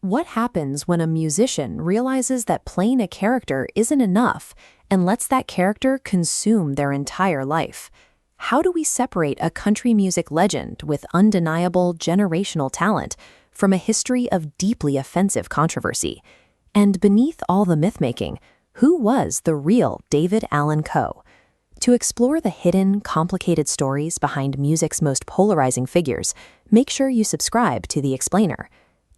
What happens when a musician realizes that playing a character isn't enough and lets that character consume their entire life? How do we separate a country music legend with undeniable generational talent from a history of deeply offensive controversy? And beneath all the myth-making, who was the real David Allan Coe? To explore the hidden, complicated stories behind music's most polarizing figures, make sure you subscribe to The Explainer.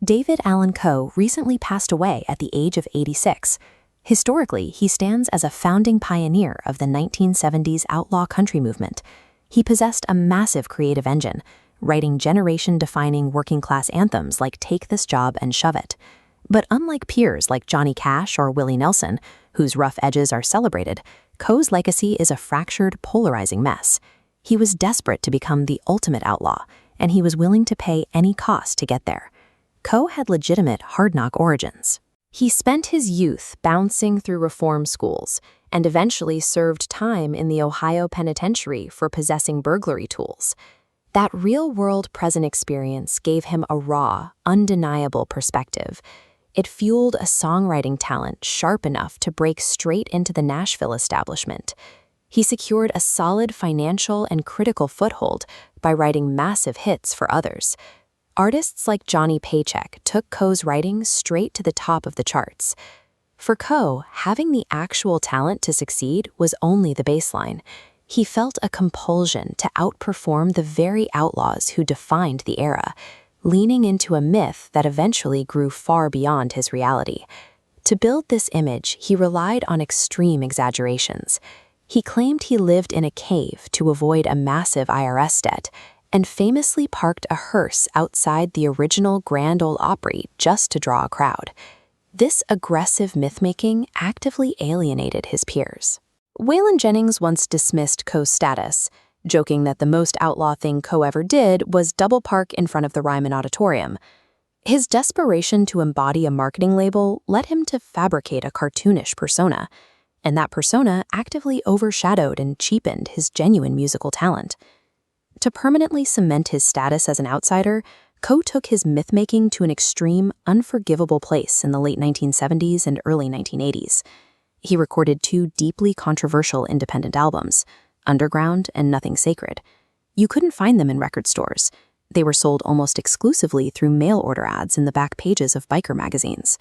David Allan Coe recently passed away at the age of 86. Historically, he stands as a founding pioneer of the 1970s outlaw country movement. He possessed a massive creative engine, writing generation-defining working-class anthems like Take This Job and Shove It. But unlike peers like Johnny Cash or Willie Nelson, whose rough edges are celebrated, Coe's legacy is a fractured, polarizing mess. He was desperate to become the ultimate outlaw, and he was willing to pay any cost to get there. Coe had legitimate hard-knock origins. He spent his youth bouncing through reform schools and eventually served time in the Ohio Penitentiary for possessing burglary tools. That real-world present experience gave him a raw, undeniable perspective. It fueled a songwriting talent sharp enough to break straight into the Nashville establishment. He secured a solid financial and critical foothold by writing massive hits for others. Artists like Johnny Paycheck took Coe's writing straight to the top of the charts. For Coe, having the actual talent to succeed was only the baseline. He felt a compulsion to outperform the very outlaws who defined the era, leaning into a myth that eventually grew far beyond his reality. To build this image, he relied on extreme exaggerations. He claimed he lived in a cave to avoid a massive IRS debt, and famously parked a hearse outside the original Grand Ole Opry just to draw a crowd. This aggressive myth-making actively alienated his peers. Waylon Jennings once dismissed Coe's status, joking that the most outlaw thing Coe ever did was double park in front of the Ryman Auditorium. His desperation to embody a marketing label led him to fabricate a cartoonish persona, and that persona actively overshadowed and cheapened his genuine musical talent. To permanently cement his status as an outsider, Coe took his myth-making to an extreme, unforgivable place in the late 1970s and early 1980s. He recorded two deeply controversial independent albums, Underground and Nothing Sacred. You couldn't find them in record stores. They were sold almost exclusively through mail-order ads in the back pages of biker magazines.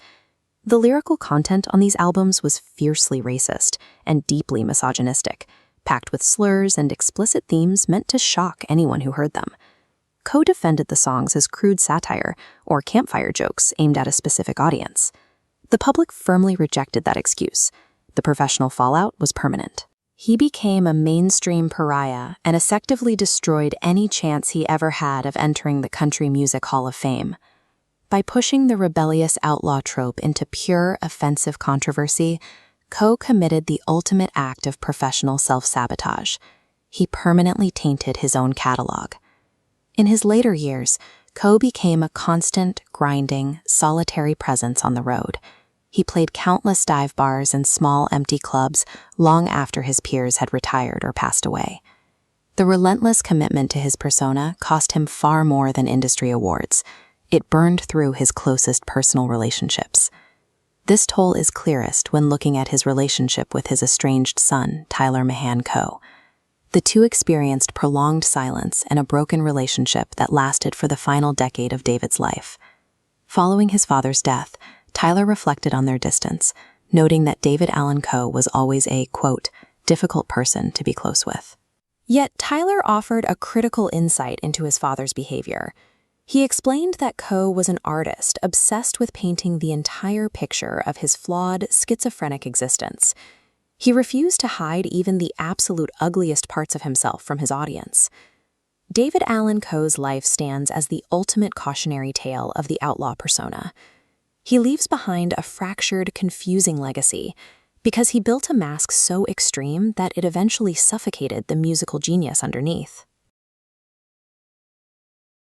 The lyrical content on these albums was fiercely racist and deeply misogynistic, packed with slurs and explicit themes meant to shock anyone who heard them. Coe defended the songs as crude satire or campfire jokes aimed at a specific audience. The public firmly rejected that excuse. The professional fallout was permanent. He became a mainstream pariah and effectively destroyed any chance he ever had of entering the Country Music Hall of Fame. By pushing the rebellious outlaw trope into pure, offensive controversy, Coe committed the ultimate act of professional self-sabotage. He permanently tainted his own catalog. In his later years, Coe became a constant, grinding, solitary presence on the road. He played countless dive bars and small, empty clubs long after his peers had retired or passed away. The relentless commitment to his persona cost him far more than industry awards. It burned through his closest personal relationships. This toll is clearest when looking at his relationship with his estranged son, Tyler Mahan Coe. The two experienced prolonged silence and a broken relationship that lasted for the final decade of David's life. Following his father's death, Tyler reflected on their distance, noting that David Allan Coe was always a, quote, difficult person to be close with. Yet Tyler offered a critical insight into his father's behavior. He explained that Coe was an artist obsessed with painting the entire picture of his flawed, schizophrenic existence. He refused to hide even the absolute ugliest parts of himself from his audience. David Allan Coe's life stands as the ultimate cautionary tale of the outlaw persona. He leaves behind a fractured, confusing legacy because he built a mask so extreme that it eventually suffocated the musical genius underneath.